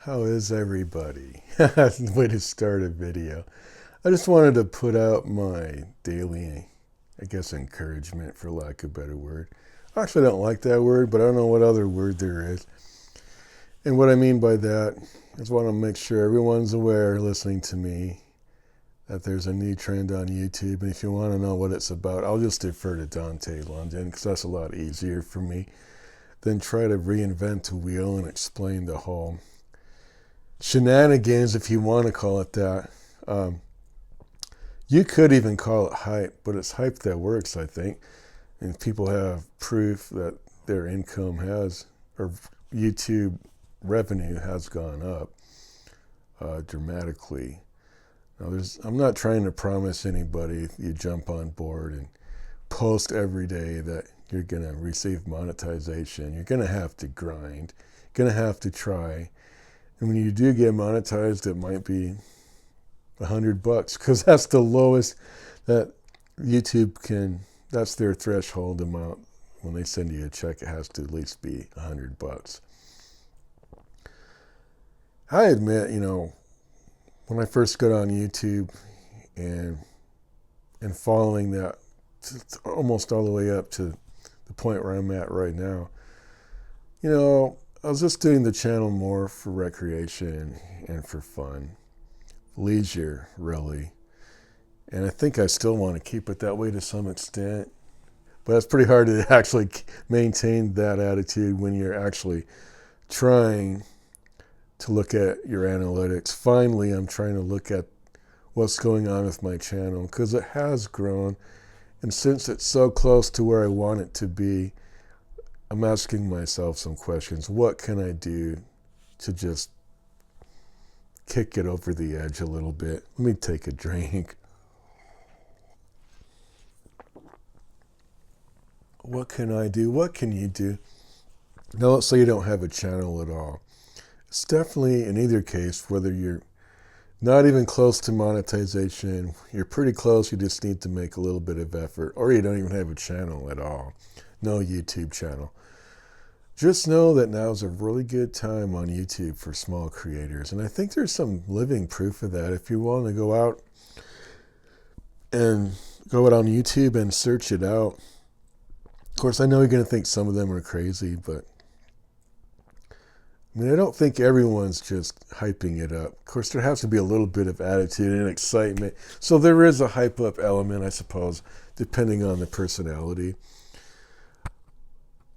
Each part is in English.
How is everybody? Way to start a video. I just wanted to put out my daily, I guess, encouragement, for lack of a better word. I actually don't like that word, but I don't know what other word there is. And what I mean by that is I want to make sure everyone's aware listening to me that there's a new trend on YouTube. And if you want to know what it's about, I'll just defer to Dante London because that's a lot easier for me than try to reinvent a wheel and explain the whole shenanigans, if you want to call it that. You could even call it hype, but it's hype that works, I think. And people have proof that their income has, or YouTube revenue has gone up dramatically. Now, I'm not trying to promise anybody you jump on board and post every day that you're going to receive monetization. You're going to have to grind. You're going to have to try. And when you do get monetized, it might be $100 because that's the lowest that YouTube can. That's their threshold amount. When they send you a check, it has to at least be $100. I admit, when I first got on YouTube and following that almost all the way up to the point where I'm at right now, I was just doing the channel more for recreation and for fun, leisure, really. And I think I still want to keep it that way to some extent. But it's pretty hard to actually maintain that attitude when you're actually trying to look at your analytics. Finally, I'm trying to look at what's going on with my channel because it has grown. And since it's so close to where I want it to be, I'm asking myself some questions. What can I do to just kick it over the edge a little bit? Let me take a drink. What can I do? What can you do? Now, let's say you don't have a channel at all. It's definitely, in either case, whether you're not even close to monetization, you're pretty close, you just need to make a little bit of effort, or you don't even have a channel at all. No YouTube channel. Just know that now is a really good time on YouTube for small creators. And I think there's some living proof of that. If you want to go out on YouTube and search it out. Of course, I know you're going to think some of them are crazy, but I don't think everyone's just hyping it up. Of course, there has to be a little bit of attitude and excitement. So there is a hype up element, I suppose, depending on the personality.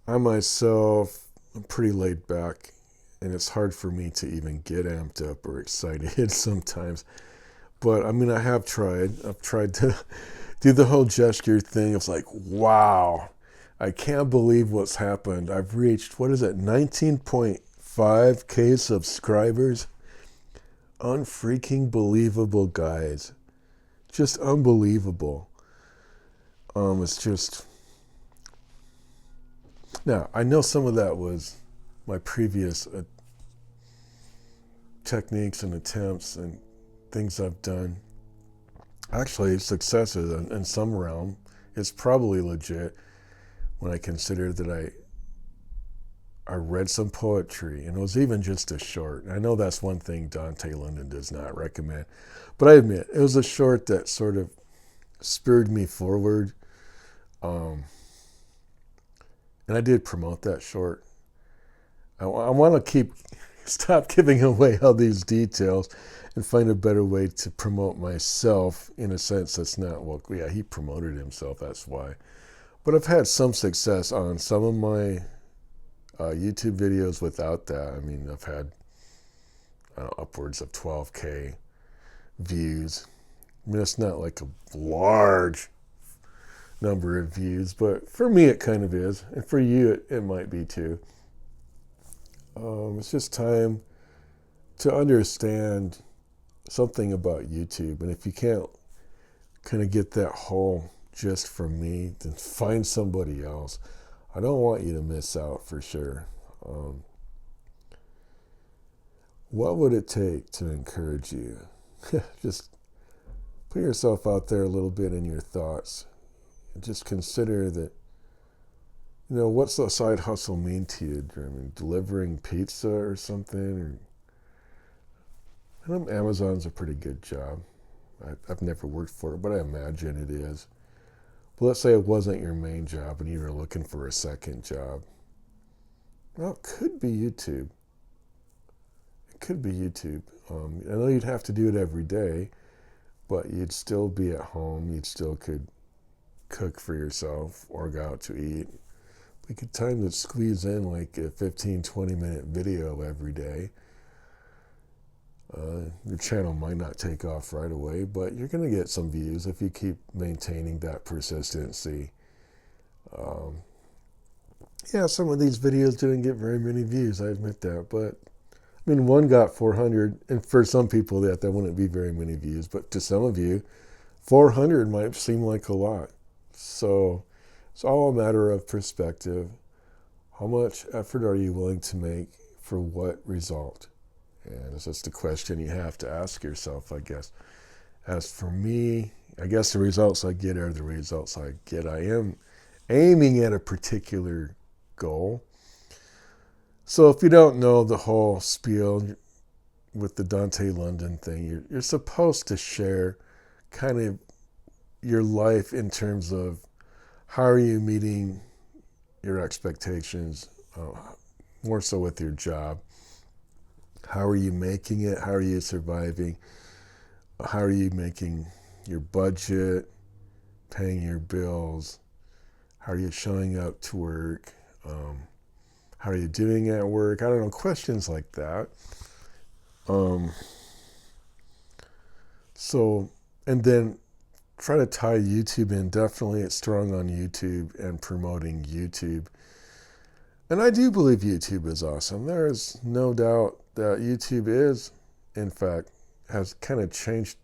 I myself am pretty laid back, and it's hard for me to even get amped up or excited sometimes. But I have tried. I've tried to do the whole gesture thing. It's like, wow, I can't believe what's happened. I've reached, 19.5K subscribers? Unfreaking believable, guys. Just unbelievable. It's just... Now, I know some of that was my previous techniques and attempts and things I've done. Actually, successes in some realm. It's probably legit when I consider that I read some poetry, and it was even just a short. I know that's one thing Dante London does not recommend, but I admit it was a short that sort of spurred me forward. And I did promote that short. I want to stop giving away all these details and find a better way to promote myself in a sense that's not, well, yeah, he promoted himself, that's why. But I've had some success on some of my YouTube videos without that. I've had upwards of 12K views. It's not like a large number of views, but for me it kind of is, and for you it might be too. It's just time to understand something about YouTube, and if you can't kind of get that whole gist from me, then find somebody else. I don't want you to miss out for sure. What would it take to encourage you? Just put yourself out there a little bit in your thoughts. Just consider that, what's the side hustle mean to you? Delivering pizza or something? Or Amazon's a pretty good job. I've never worked for it, but I imagine it is. But let's say it wasn't your main job and you were looking for a second job. Well, it could be YouTube. It could be YouTube. I know you'd have to do it every day, but you'd still be at home. You'd still could cook for yourself or go out to eat. We could time to squeeze in like a 15, 20-minute video every day. Your channel might not take off right away, but you're going to get some views if you keep maintaining that persistency. Yeah, some of these videos didn't get very many views, I admit that, but I mean, one got 400, and for some people that wouldn't be very many views, but to some of you, 400 might seem like a lot. So it's all a matter of perspective. How much effort are you willing to make for what result? And it's just a question you have to ask yourself, I guess. As for me, I guess the results I get are the results I get. I am aiming at a particular goal. So if you don't know the whole spiel with the Dante London thing, you're supposed to share kind of your life in terms of how are you meeting your expectations, more so with your job. How are you making it? How are you surviving? How are you making your budget, paying your bills? How are you showing up to work? How are you doing at work? I don't know, questions like that. And then try to tie YouTube in. Definitely it's strong on YouTube and promoting YouTube. And I do believe YouTube is awesome. There is no doubt that YouTube is, in fact, has kind of changed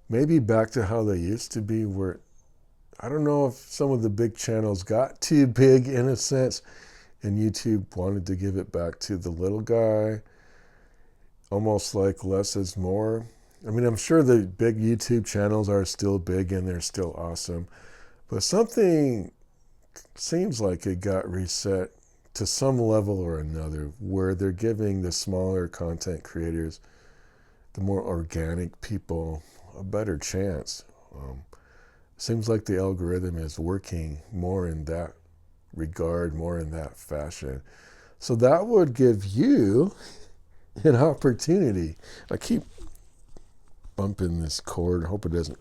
maybe back to how they used to be, where I don't know if some of the big channels got too big in a sense, and YouTube wanted to give it back to the little guy, almost like less is more. I mean, I'm sure the big YouTube channels are still big and they're still awesome, but something seems like it got reset to some level or another, where they're giving the smaller content creators, the more organic people, a better chance. Seems like the algorithm is working more in that regard, more in that fashion. So that would give you an opportunity. I keep bumping this cord. I hope it doesn't.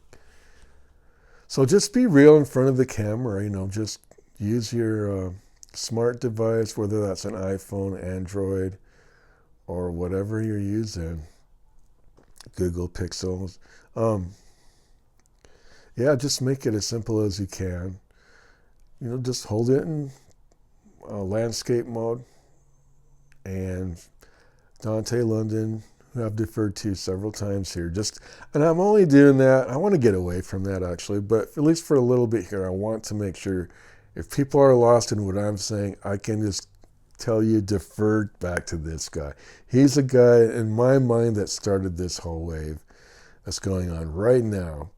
So just be real in front of the camera. Just use your smart device, whether that's an iPhone, Android, or whatever you're using, Google Pixels. Yeah, just make it as simple as you can. Just hold it in landscape mode. And Dante London, who I've deferred to several times here, and I'm only doing that, I want to get away from that actually, but at least for a little bit here, I want to make sure if people are lost in what I'm saying, I can just tell you, defer back to this guy. He's a guy in my mind that started this whole wave that's going on right now.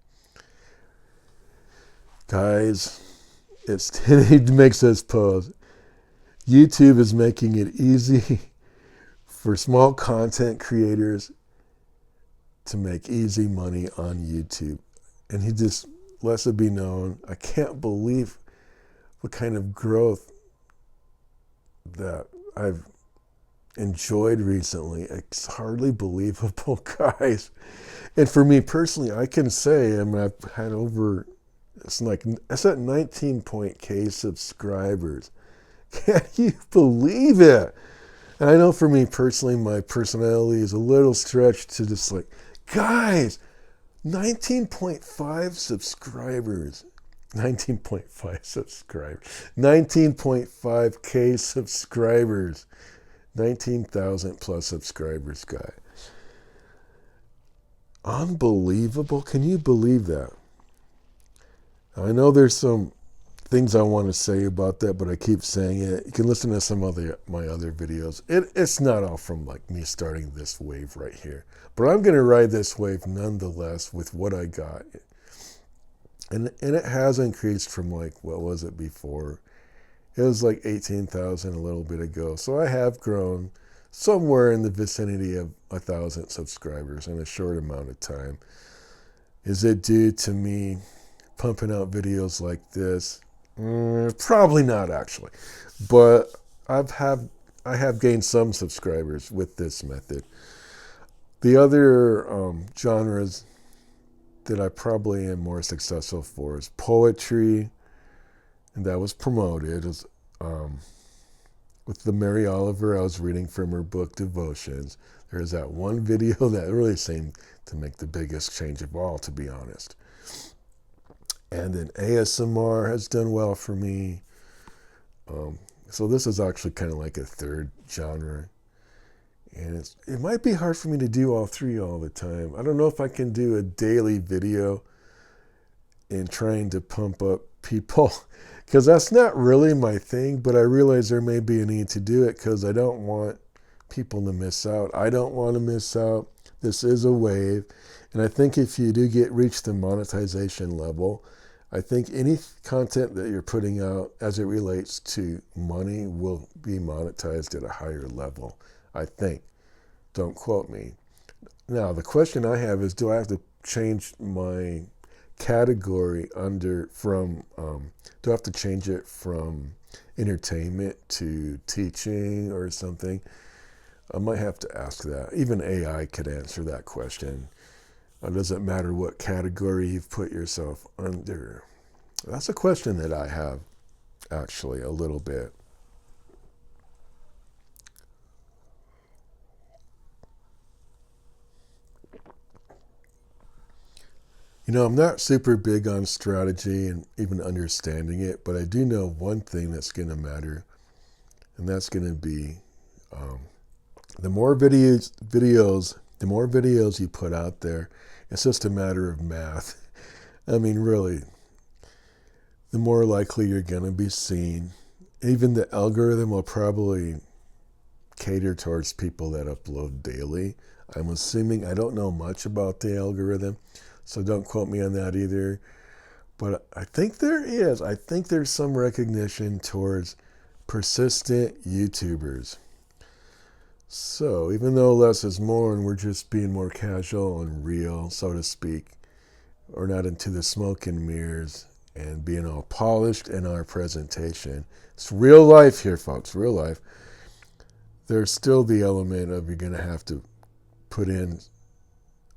Guys, he makes this pose. YouTube is making it easy for small content creators to make easy money on YouTube. And he just lets it be known. I can't believe what kind of growth that I've enjoyed recently. It's hardly believable, guys. And for me personally, I can say, I've had over, it's at 19.k subscribers. Can you believe it? And I know for me personally, my personality is a little stretched to just like, guys, 19.5 subscribers. 19.5 subscribers. 19.5k subscribers. 19,000 plus subscribers, guys. Unbelievable. Can you believe that? I know there's some things I want to say about that, but I keep saying it. You can listen to some of my other videos. It's not all from like me starting this wave right here, but I'm going to ride this wave nonetheless with what I got. And it has increased from like, what was it before? It was like 18,000 a little bit ago. So I have grown somewhere in the vicinity of 1,000 subscribers in a short amount of time. Is it due to me pumping out videos like this? Probably not, actually. But I have gained some subscribers with this method. The other genres that I probably am more successful for is poetry, and that was promoted. With the Mary Oliver, I was reading from her book Devotions. There's that one video that really seemed to make the biggest change of all, to be honest. And then ASMR has done well for me. So this is actually kind of like a third genre. And it might be hard for me to do all three all the time. I don't know if I can do a daily video in trying to pump up people, because that's not really my thing, but I realize there may be a need to do it because I don't want people to miss out. I don't want to miss out. This is a wave. And I think if you do reach the monetization level, I think any content that you're putting out as it relates to money will be monetized at a higher level, I think. Don't quote me. Now, the question I have is, do I have to change my category do I have to change it from entertainment to teaching or something? I might have to ask that. Even AI could answer that question. It doesn't matter what category you've put yourself under. That's a question that I have, actually, a little bit. You know, I'm not super big on strategy and even understanding it, but I do know one thing that's going to matter, and that's going to be the more videos you put out there. It's just a matter of math. I mean, really, the more likely you're going to be seen. Even the algorithm will probably cater towards people that upload daily. I'm assuming. I don't know much about the algorithm, so don't quote me on that either. But I think there is. I think there's some recognition towards persistent YouTubers. So even though less is more and we're just being more casual and real, so to speak, or not into the smoke and mirrors and being all polished in our presentation. It's real life here, folks, real life. There's still the element of you're going to have to put in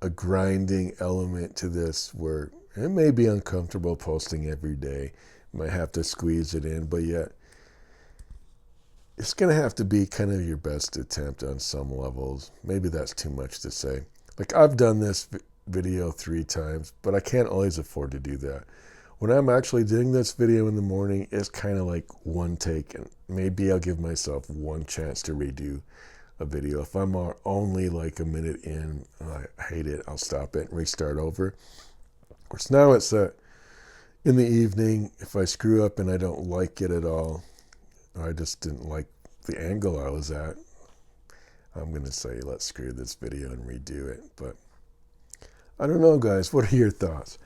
a grinding element to this where it may be uncomfortable posting every day. You might have to squeeze it in, but yet it's going to have to be kind of your best attempt on some levels. Maybe that's too much to say. Like, I've done this video 3 times, but I can't always afford to do that. When I'm actually doing this video in the morning, it's kind of like one take, and maybe I'll give myself one chance to redo a video. If I'm only like a minute in and I hate it, I'll stop it and restart over. Of course, now it's in the evening. If I screw up and I don't like it at all, I just didn't like the angle I was at, I'm going to say, let's screw this video and redo it. But I don't know, guys. What are your thoughts?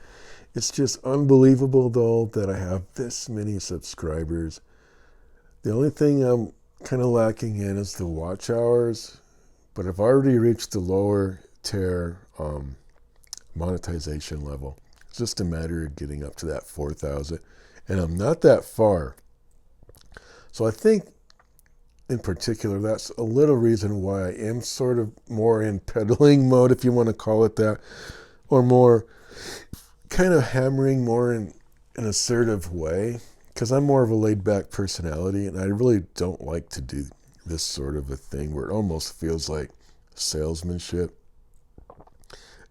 It's just unbelievable, though, that I have this many subscribers. The only thing I'm kind of lacking in is the watch hours. But I've already reached the lower tier monetization level. It's just a matter of getting up to that 4,000. And I'm not that far. So I think, in particular, that's a little reason why I am sort of more in peddling mode, if you want to call it that, or more kind of hammering more in an assertive way, because I'm more of a laid-back personality, and I really don't like to do this sort of a thing where it almost feels like salesmanship.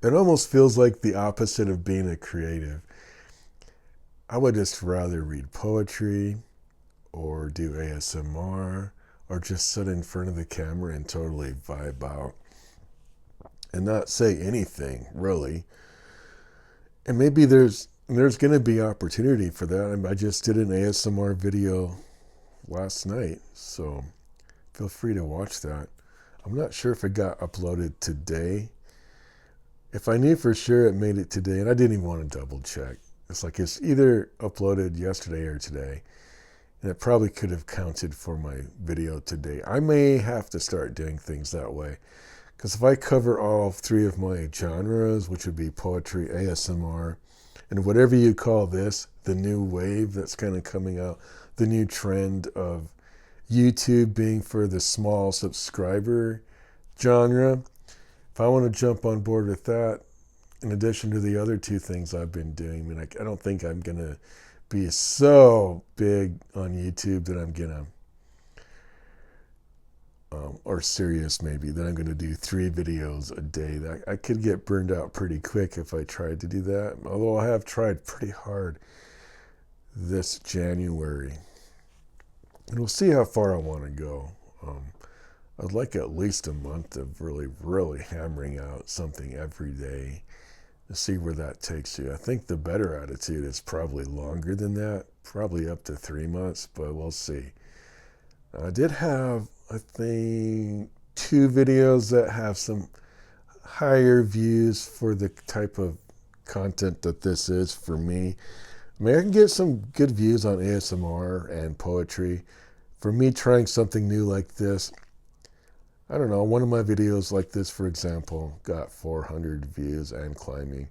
It almost feels like the opposite of being a creative. I would just rather read poetry or do ASMR or just sit in front of the camera and totally vibe out and not say anything, really. And maybe there's going to be opportunity for that. I just did an ASMR video last night, so feel free to watch that. I'm not sure if it got uploaded today. If I knew for sure it made it today, and I didn't even want to double check. It's like it's either uploaded yesterday or today, and it probably could have counted for my video today. I may have to start doing things that way, Because if I cover all three of my genres, which would be poetry, ASMR, and whatever you call this, the new wave that's kind of coming out, the new trend of YouTube being for the small subscriber genre, if I want to jump on board with that, in addition to the other two things I've been doing, I mean, I don't think I'm going to be so big on YouTube that I'm going to, or serious maybe, that I'm going to do 3 videos a day. I could get burned out pretty quick if I tried to do that, although I have tried pretty hard this January. And we'll see how far I want to go. I'd like at least a month of really hammering out something every day to see where that takes you. I think the better attitude is probably longer than that, probably up to 3 months, but we'll see. I did have, I think, 2 videos that have some higher views for the type of content that this is for me. I mean, I can get some good views on ASMR and poetry. For me, trying something new like this, I don't know, one of my videos like this, for example, got 400 views and climbing.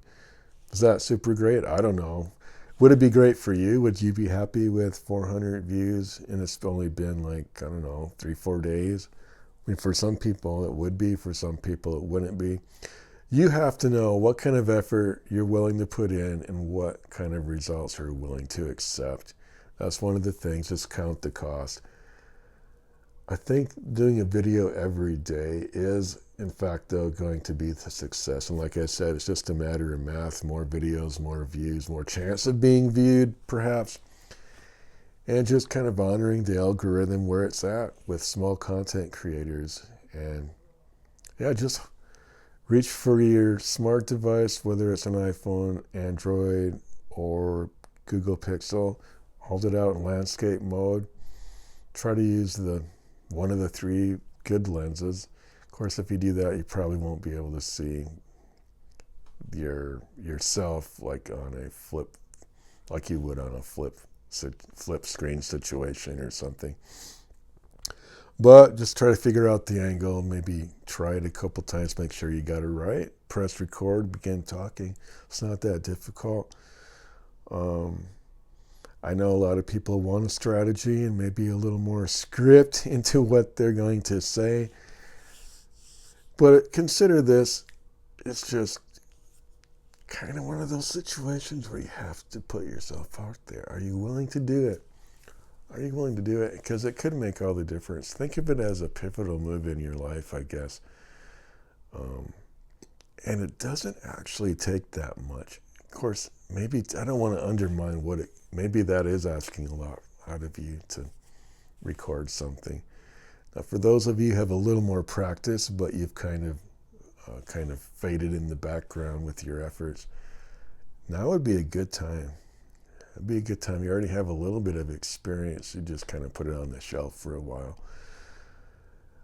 Is that super great? I don't know. Would it be great for you? Would you be happy with 400 views and it's only been like, I don't know, 3-4 days? I mean, for some people it would be, for some people it wouldn't be. You have to know what kind of effort you're willing to put in and what kind of results you're willing to accept. That's one of the things, just count the cost. I think doing a video every day is, in fact, though, going to be the success. And like I said, it's just a matter of math, more videos, more views, more chance of being viewed, perhaps. And just kind of honoring the algorithm where it's at with small content creators. And yeah, just reach for your smart device, whether it's an iPhone, Android, or Google Pixel. Hold it out in landscape mode. Try to use one of the 3 good lenses. Of course, if you do that, you probably won't be able to see yourself like on a flip, like you would on a flip screen situation or something. But just try to figure out the angle, maybe try it a couple times, make sure you got it right. Press record, begin talking. It's not that difficult. I know a lot of people want a strategy and maybe a little more script into what they're going to say. But consider this, it's just kind of one of those situations where you have to put yourself out there. Are you willing to do it? Are you willing to do it? Because it could make all the difference. Think of it as a pivotal move in your life, I guess. And it doesn't actually take that much. Of course, maybe I don't want to undermine maybe that is asking a lot out of you to record something. Now, for those of you who have a little more practice, but you've kind of faded in the background with your efforts, now would be a good time. It'd be a good time. You already have a little bit of experience. You just kind of put it on the shelf for a while.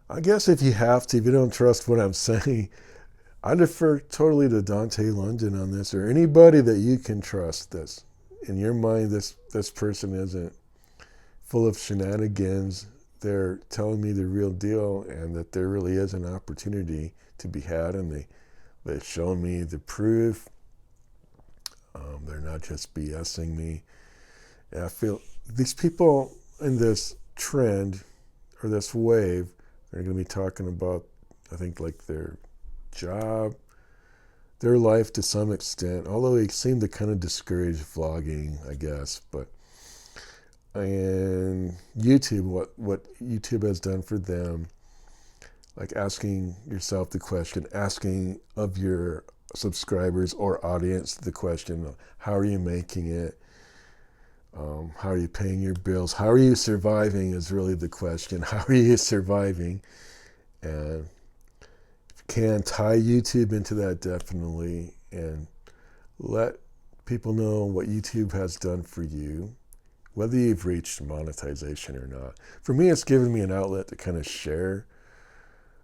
I guess if you have to, if you don't trust what I'm saying, I defer totally to Dante London on this, or anybody that you can trust that's in your mind, this person isn't full of shenanigans. They're telling me the real deal and that there really is an opportunity to be had, and they've shown me the proof. They're not just BSing me. And I feel these people in this trend or this wave are going to be talking about, I think, like their job, their life to some extent, although they seem to kind of discourage vlogging, I guess. And YouTube, what YouTube has done for them, like asking yourself the question, asking of your subscribers or audience the question, how are you making it? How are you paying your bills? How are you surviving is really the question. How are you surviving? And if you can, tie YouTube into that definitely, and let people know what YouTube has done for you, whether you've reached monetization or not. For me, it's given me an outlet to kind of share,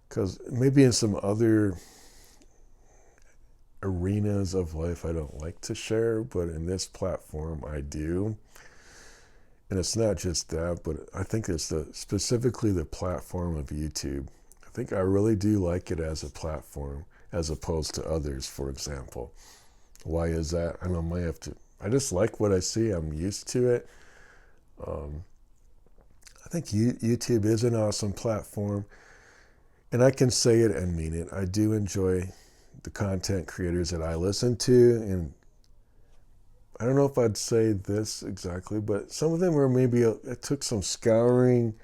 because maybe in some other arenas of life I don't like to share, but in this platform I do. And it's not just that, but I think it's specifically the platform of YouTube. I think I really do like it as a platform as opposed to others, for example. Why is that? I don't know, I just like what I see. I'm used to it. I think YouTube is an awesome platform, and I can say it and mean it. I do enjoy the content creators that I listen to, and I don't know if I'd say this exactly, but some of them were maybe, it took some scouring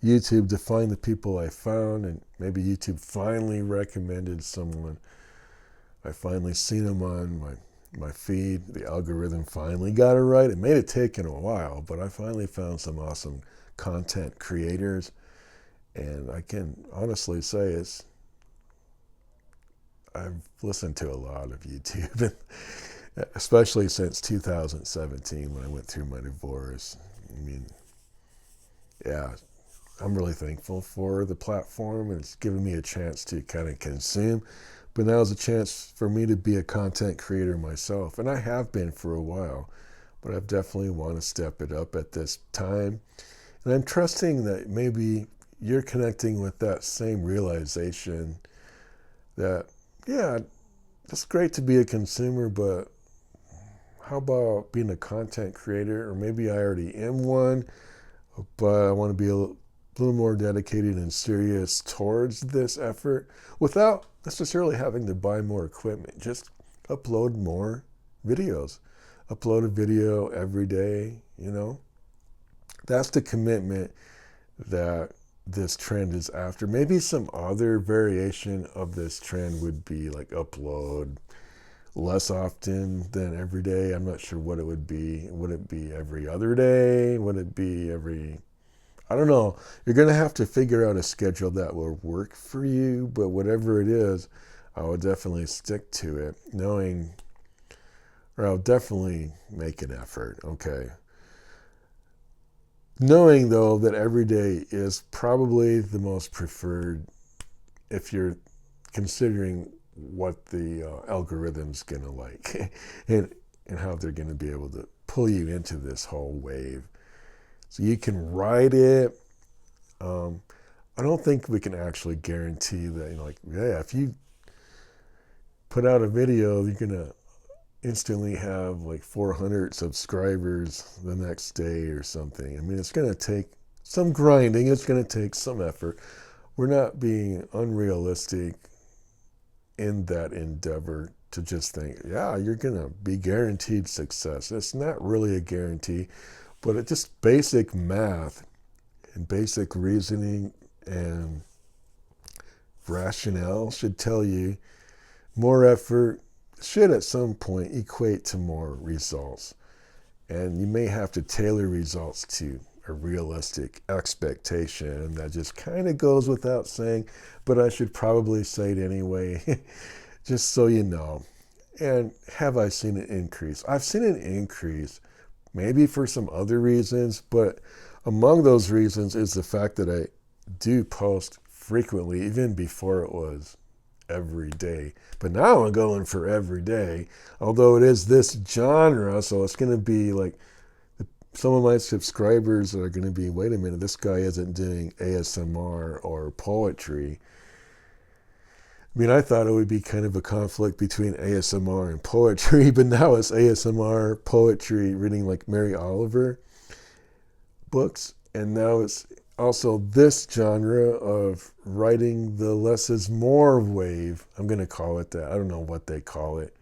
YouTube to find the people I found, and maybe YouTube finally recommended someone. I finally seen them on my feed. The algorithm finally got it right. It may have taken a while, but I finally found some awesome content creators, and I can honestly say I've listened to a lot of YouTube, especially since 2017 when I went through my divorce. I mean, yeah, I'm really thankful for the platform, and it's given me a chance to kind of consume. But now is a chance for me to be a content creator myself, and I have been for a while, but I definitely want to step it up at this time. And I'm trusting that maybe you're connecting with that same realization that, yeah, it's great to be a consumer, but how about being a content creator? Or maybe I already am one, but I want to be a little more dedicated and serious towards this effort without necessarily having to buy more equipment. Just upload more videos. Upload a video every day, That's the commitment that this trend is after. Maybe some other variation of this trend would be like upload less often than every day. I'm not sure what it would be. Would it be every other day? Would it be I don't know. You're going to have to figure out a schedule that will work for you, but whatever it is, I will definitely stick to it, I'll definitely make an effort, okay? Knowing, though, that every day is probably the most preferred if you're considering what the algorithm's going to like and how they're going to be able to pull you into this whole wave. So you can ride it. I don't think we can actually guarantee that, if you put out a video, you're going to instantly have like 400 subscribers the next day or something. I mean, it's going to take some grinding. It's going to take some effort. We're not being unrealistic in that endeavor to just think, yeah, you're going to be guaranteed success. It's not really a guarantee. But it's just basic math and basic reasoning and rationale should tell you more effort should at some point equate to more results. And you may have to tailor results to a realistic expectation. That just kind of goes without saying, but I should probably say it anyway, just so you know. And have I seen an increase? I've seen an increase. Maybe for some other reasons, but among those reasons is the fact that I do post frequently, even before it was every day. But now I'm going for every day, although it is this genre, so it's going to be like some of my subscribers are going to be, wait a minute, this guy isn't doing ASMR or poetry. I mean, I thought it would be kind of a conflict between ASMR and poetry, but now it's ASMR, poetry, reading like Mary Oliver books, and now it's also this genre of writing the less is more wave. I'm going to call it that. I don't know what they call it.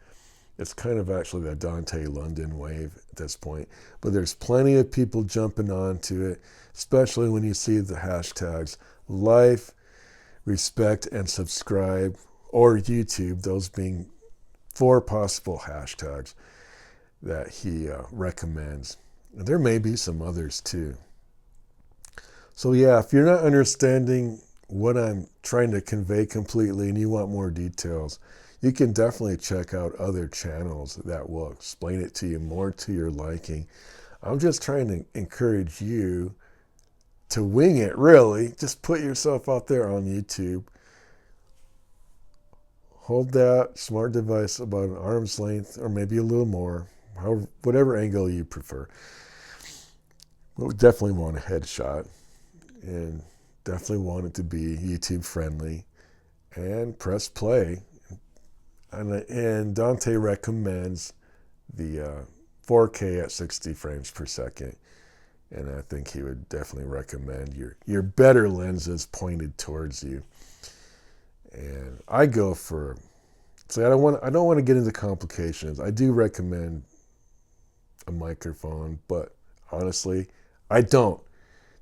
It's kind of actually the Dante London wave at this point, but there's plenty of people jumping onto it, especially when you see the hashtags life, respect, and subscribe, or YouTube, those being 4 possible hashtags that he recommends. And there may be some others too. So yeah, if you're not understanding what I'm trying to convey completely and you want more details, you can definitely check out other channels that will explain it to you more to your liking. I'm just trying to encourage you to wing it, really. Just put yourself out there on YouTube. Hold that smart device about an arm's length or maybe a little more, whatever angle you prefer. We'll definitely want a headshot. And definitely want it to be YouTube friendly, and press play. And Dante recommends the 4K at 60 frames per second. And I think he would definitely recommend your better lenses pointed towards you. And I go for, so I don't want to get into complications. I do recommend a microphone, but honestly, I don't.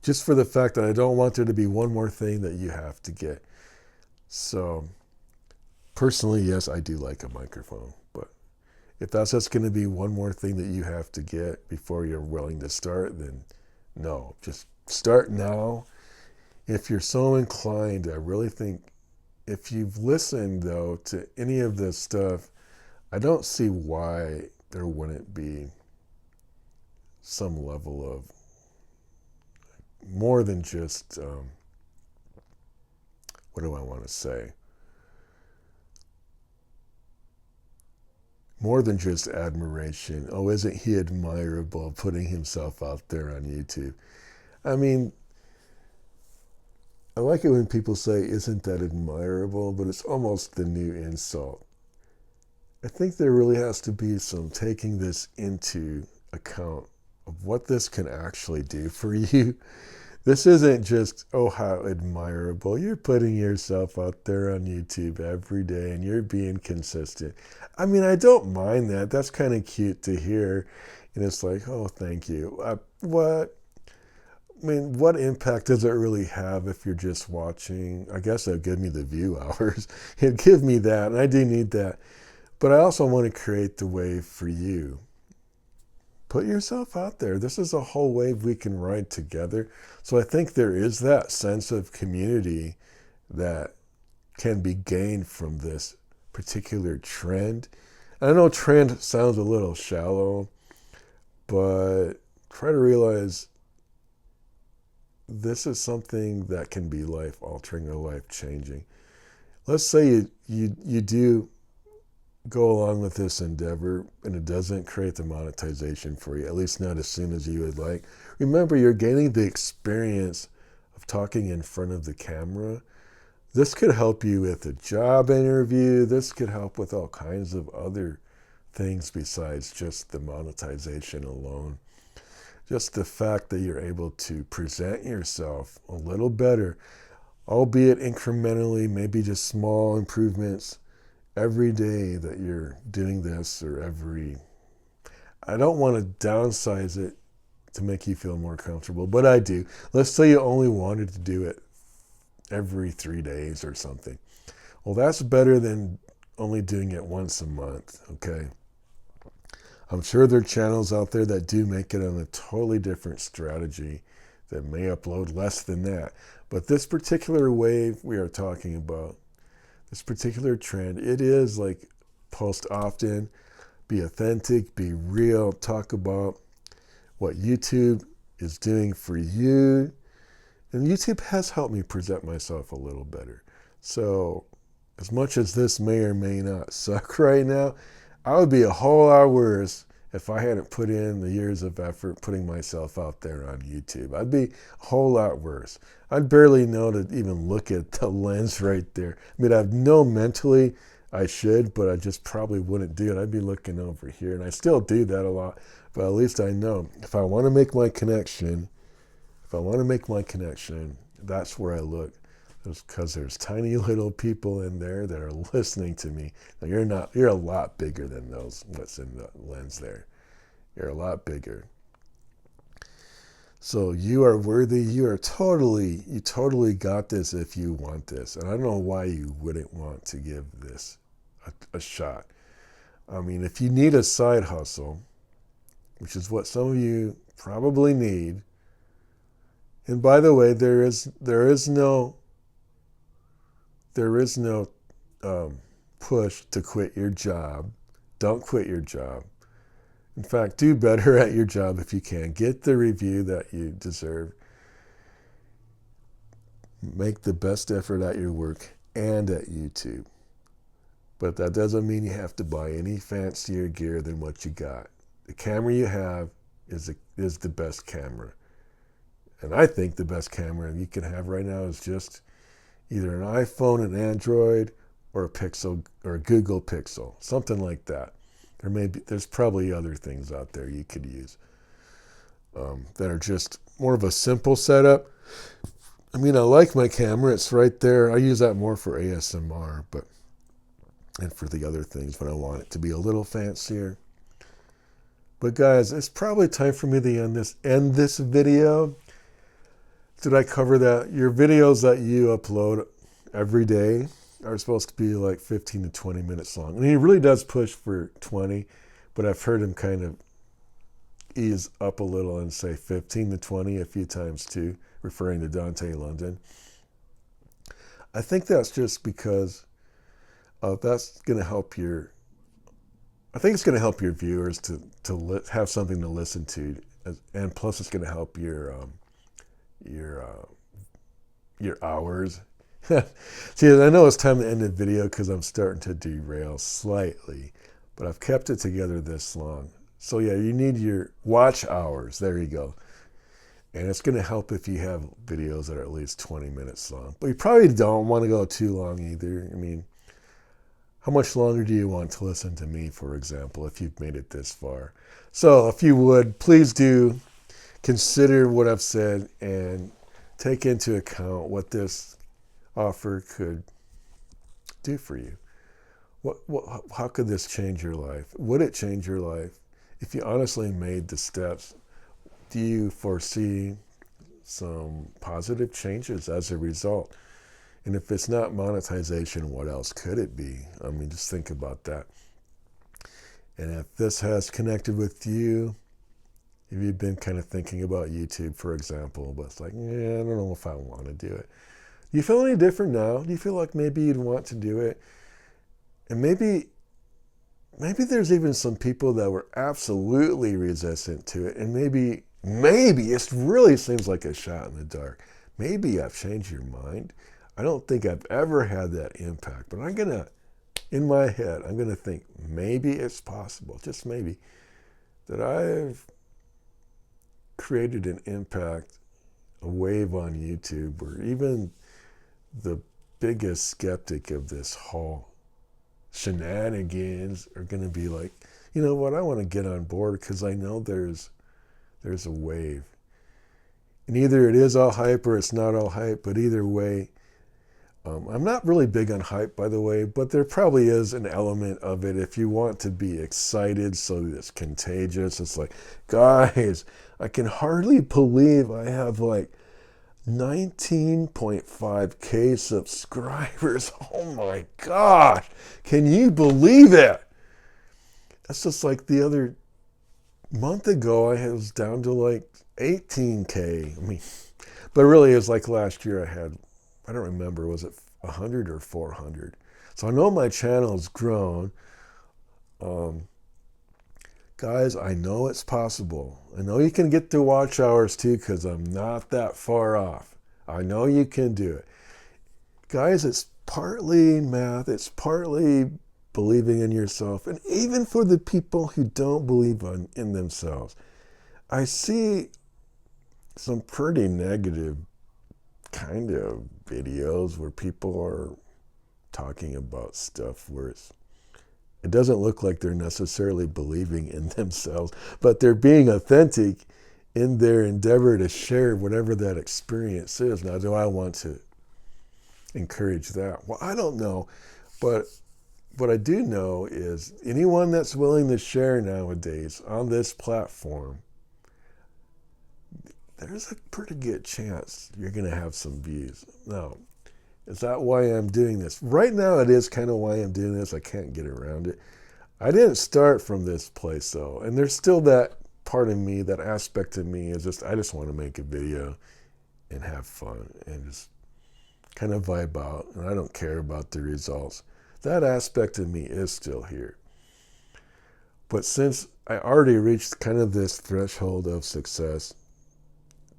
Just for the fact that I don't want there to be one more thing that you have to get. So personally, yes, I do like a microphone, but if that's just going to be one more thing that you have to get before you're willing to start, then no, just start now. If you're so inclined, I really think if you've listened, though, to any of this stuff, I don't see why there wouldn't be some level of more than just, what do I want to say? More than just admiration. Oh, isn't he admirable putting himself out there on YouTube? I mean, I like it when people say, isn't that admirable? But it's almost the new insult. I think there really has to be some taking this into account of what this can actually do for you. This isn't just, oh, how admirable. You're putting yourself out there on YouTube every day and you're being consistent. I mean, I don't mind that. That's kind of cute to hear. And it's like, oh, thank you. What? I mean, what impact does it really have if you're just watching? I guess it'll give me the view hours. It'll give me that, and I do need that. But I also want to create the wave for you. Put yourself out there. This is a whole wave we can ride together. So I think there is that sense of community that can be gained from this particular trend. And I know trend sounds a little shallow, but try to realize this is something that can be life-altering or life-changing. Let's say you do go along with this endeavor and it doesn't create the monetization for you, at least not as soon as you would like. Remember, you're gaining the experience of talking in front of the camera. This could help you with a job interview. This could help with all kinds of other things besides just the monetization alone. Just the fact that you're able to present yourself a little better, albeit incrementally, maybe just small improvements every day that you're doing this, or I don't want to downsize it to make you feel more comfortable, but I do. Let's say you only wanted to do it every 3 days or something. Well, that's better than only doing it once a month, okay? I'm sure there are channels out there that do make it on a totally different strategy that may upload less than that. But this particular wave we are talking about, this particular trend, it is like post often, be authentic, be real, talk about what YouTube is doing for you. And YouTube has helped me present myself a little better. So as much as this may or may not suck right now, I would be a whole lot worse if I hadn't put in the years of effort putting myself out there on YouTube. I'd be a whole lot worse. I'd barely know to even look at the lens right there. I mean, I've known mentally I should, but I just probably wouldn't do it. I'd be looking over here, and I still do that a lot, but at least I know if I want to make my connection, that's where I look. Because there's tiny little people in there that are listening to me. Now, you're a lot bigger than what's in the lens there. You're a lot bigger. So you are worthy. You totally got this if you want this. And I don't know why you wouldn't want to give this a shot. I mean, if you need a side hustle, which is what some of you probably need, and by the way, there is no push to quit your job. Don't quit your job. In fact, do better at your job if you can. Get the review that you deserve. Make the best effort at your work and at YouTube. But that doesn't mean you have to buy any fancier gear than what you got. The camera you have is the best camera. And I think the best camera you can have right now is just either an iPhone, an Android, or a Pixel, or a Google Pixel, something like that. There's probably other things out there you could use that are just more of a simple setup. I mean, I like my camera. It's right there. I use that more for ASMR, and for the other things when I want it to be a little fancier. But guys, it's probably time for me to end this video. Did I cover that? Your videos that you upload every day are supposed to be like 15 to 20 minutes long. And he really does push for 20, but I've heard him kind of ease up a little and say 15 to 20 a few times too, referring to Dante London. I think that's just because that's going to help I think it's going to help your viewers to have something to listen to, and plus it's going to help your hours. See, I know it's time to end the video because I'm starting to derail slightly, but I've kept it together this long. So yeah, you need your watch hours. There you go. And it's going to help if you have videos that are at least 20 minutes long. But you probably don't want to go too long either. I mean, how much longer do you want to listen to me, for example, if you've made it this far? So if you would, please do consider what I've said and take into account what this offer could do for you. How could this change your life? Would it change your life? If you honestly made the steps, do you foresee some positive changes as a result? And if it's not monetization, what else could it be? I mean, just think about that. And if this has connected with you, if you've been kind of thinking about YouTube, for example, but it's like, yeah, I don't know if I want to do it. Do you feel any different now? Do you feel like maybe you'd want to do it? And maybe there's even some people that were absolutely resistant to it. And maybe it really seems like a shot in the dark. Maybe I've changed your mind. I don't think I've ever had that impact, but in my head, I'm going to think maybe it's possible, just maybe, that I've created an impact, a wave on YouTube, where even the biggest skeptic of this whole shenanigans are going to be like, you know what, I want to get on board because I know there's a wave. And either it is all hype or it's not all hype, but either way, I'm not really big on hype, by the way, but there probably is an element of it if you want to be excited so that it's contagious. It's like, guys, I can hardly believe I have like 19.5K subscribers. Oh my gosh, can you believe it? That's just like the other month ago, I was down to like 18K. I mean, but really it was like last year I don't remember, was it 100 or 400? So I know my channel's grown. Guys, I know it's possible. I know you can get the watch hours too because I'm not that far off. I know you can do it. Guys, it's partly math. It's partly believing in yourself. And even for the people who don't believe in themselves, I see some pretty negative kind of videos where people are talking about stuff where it doesn't look like they're necessarily believing in themselves, but they're being authentic in their endeavor to share whatever that experience is. Now, do I want to encourage that? Well, I don't know, but what I do know is anyone that's willing to share nowadays on this platform, there's a pretty good chance you're going to have some views. Now, is that why I'm doing this? Right now, it is kind of why I'm doing this. I can't get around it. I didn't start from this place, though. And there's still that part of me, that aspect of me is I just want to make a video and have fun and just kind of vibe out. And I don't care about the results. That aspect of me is still here. But since I already reached kind of this threshold of success,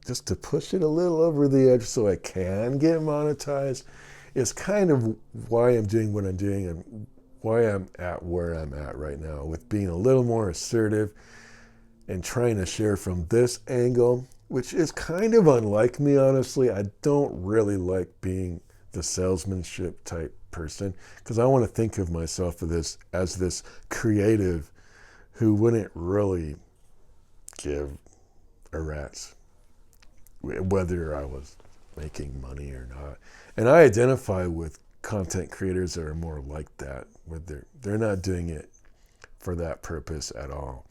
just to push it a little over the edge so I can get monetized, is kind of why I'm doing what I'm doing and why I'm at where I'm at right now, with being a little more assertive and trying to share from this angle which is kind of unlike me, honestly. I don't really like being the salesmanship type person because I want to think of myself as this creative who wouldn't really give a rat's whether I was making money or not. And I identify with content creators that are more like that, where they're not doing it for that purpose at all.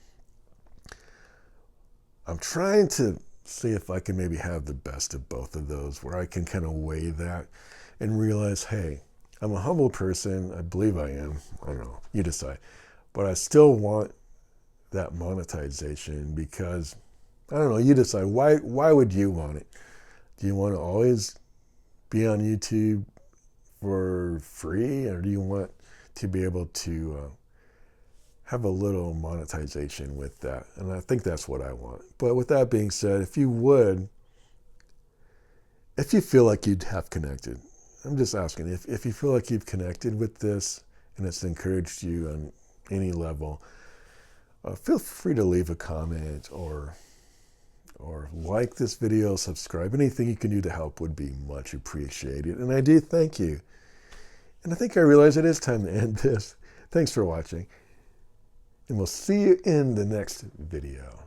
I'm trying to see if I can maybe have the best of both of those, where I can kind of weigh that and realize, hey, I'm a humble person. I believe I am. I don't know. You decide. But I still want that monetization because, I don't know, you decide. Why would you want it? Do you want to always be on YouTube for free, or do you want to be able to have a little monetization with that? And I think that's what I want. But with that being said, if you feel like you'd have connected, I'm just asking, if you feel like you've connected with this and it's encouraged you on any level, feel free to leave a comment or like this video, subscribe. Anything you can do to help would be much appreciated. And I do thank you. And I think I realize it is time to end this. Thanks for watching. And we'll see you in the next video.